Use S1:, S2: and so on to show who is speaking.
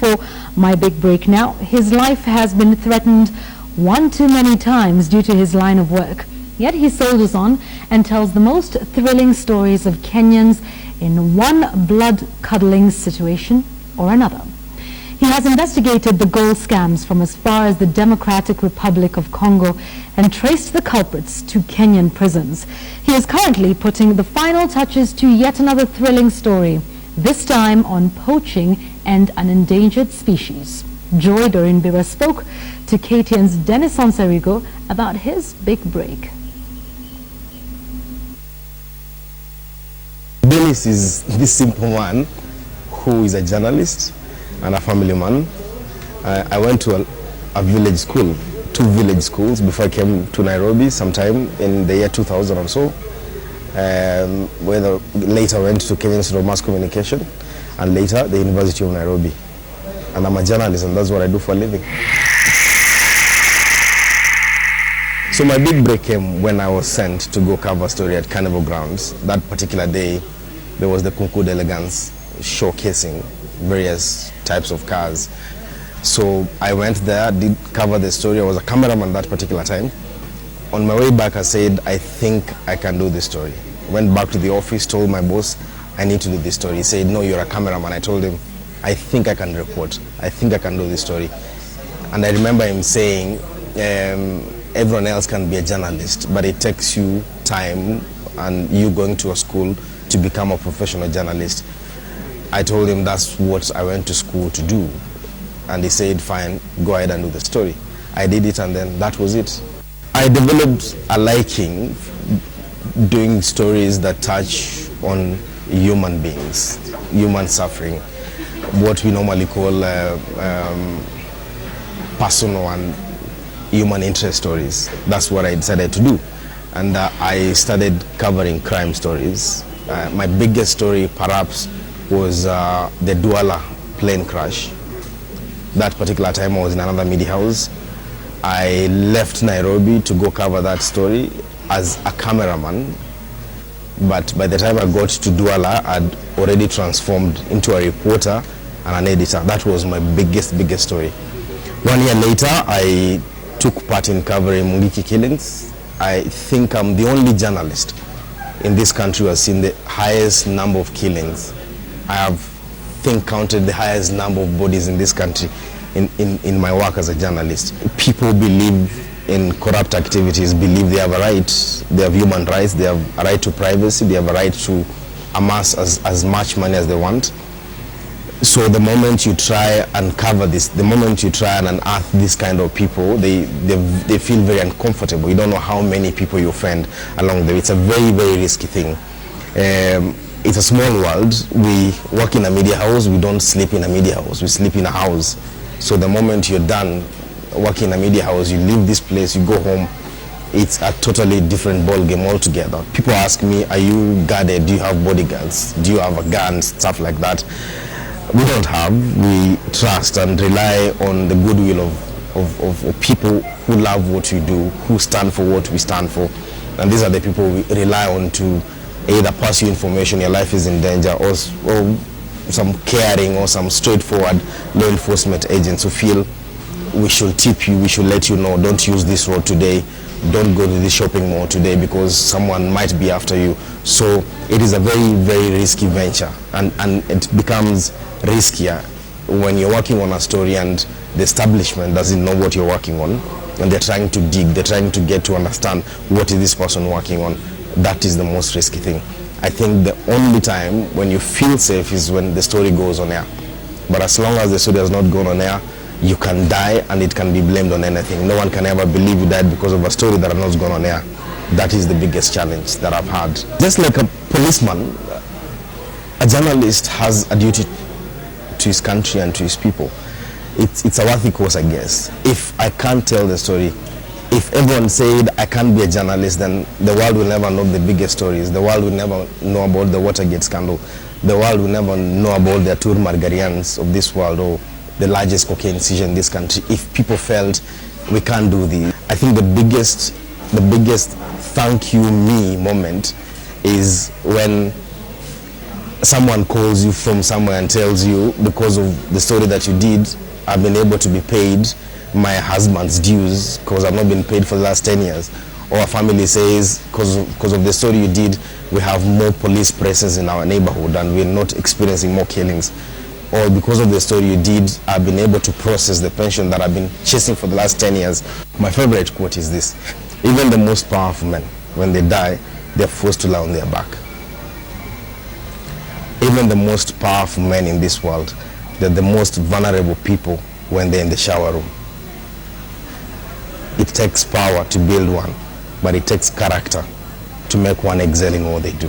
S1: for my big break now. His life has been threatened one too many times due to his line of work. Yet he soldiers on and tells the most thrilling stories of Kenyans in one blood-cuddling situation or another. He has investigated the gold scams from as far as the Democratic Republic of Congo and traced the culprits to Kenyan prisons. He is currently putting the final touches to yet another thrilling story, this time on poaching and an endangered species. Joy Dorinbira spoke to Kenyans Dennis Onsarigo about his big break.
S2: Dennis is this simple man who is a journalist and a family man. I went to a village school, 2 village schools before I came to Nairobi sometime in the year 2000 or so. Later went to Kenyan Institute of Mass Communication and later the University of Nairobi. And I'm a journalist and that's what I do for a living. So my big break came when I was sent to go cover a story at Carnival Grounds. That particular day, there was the Concours d'Elegance showcasing various types of cars. So I went there, did cover the story. I was a cameraman that particular time. On my way back, I said, I think I can do this story. Went back to the office, told my boss, I need to do this story. He said, no, you're a cameraman. I told him, I think I can report. I think I can do this story. And I remember him saying, everyone else can be a journalist, but it takes you time and you going to a school to become a professional journalist. I told him that's what I went to school to do. And he said, fine, go ahead and do the story. I did it and then that was it. I developed a liking doing stories that touch on human beings, human suffering, what we normally call personal and human interest stories. That's what I decided to do. And I started covering crime stories. My biggest story perhaps was the Douala plane crash. That particular time I was in another media house. I left Nairobi to go cover that story as a cameraman. But by the time I got to Douala, I'd already transformed into a reporter and an editor. That was my biggest story. 1 year later, I took part in covering Mungiki killings. I think I'm the only journalist in this country who has seen the highest number of killings. I have counted the highest number of bodies in this country in my work as a journalist. People believe in corrupt activities, believe they have a right, they have human rights, they have a right to privacy, they have a right to amass as much money as they want. So the moment you try and cover this, the moment you try and unearth this kind of people, they feel very uncomfortable. You don't know how many people you offend along the way. It's a very risky thing. It's a small world. We work in a media house. We don't sleep in a media house. We sleep in a house. So the moment you're done working in a media house, you leave this place, you go home, it's a totally different ball game altogether. People ask me, are you guarded? Do you have bodyguards? Do you have a gun? Stuff like that. We don't have. We trust and rely on the goodwill of people who love what we do, who stand for what we stand for. And these are the people we rely on to either pass you information, your life is in danger, or some caring or some straightforward law enforcement agents who feel we should tip you, we should let you know, don't use this road today, don't go to this shopping mall today because someone might be after you. So it is a very risky venture, and it becomes riskier when you're working on a story and the establishment doesn't know what you're working on and they're trying to dig, they're trying to get to understand what is this person working on. That is the most risky thing. I think the only time when you feel safe is when the story goes on air. But as long as the story has not gone on air, you can die and it can be blamed on anything. No one can ever believe you died because of a story that has not gone on air. That is the biggest challenge that I've had. Just like a policeman, a journalist has a duty to his country and to his people. It's a worthy cause, I guess. If I can't tell the story, if everyone said I can't be a journalist, then the world will never know the biggest stories. The world will never know about the Watergate scandal. The world will never know about the Tour Margarians of this world or the largest cocaine seizure in this country. If people felt we can't do this, I think the biggest thank you me moment is when someone calls you from somewhere and tells you, because of the story that you did, I've been able to be paid my husband's dues because I've not been paid for the last 10 years. Or a family says, because of the story you did, we have more police presence in our neighborhood and we're not experiencing more killings. Or because of the story you did, I've been able to process the pension that I've been chasing for the last 10 years. My favorite quote is this: even the most powerful men, when they die, they're forced to lie on their back. Even the most powerful men in this world, they're the most vulnerable people when they're in the shower room. It takes power to build one, but it takes character to make one excel in what they do.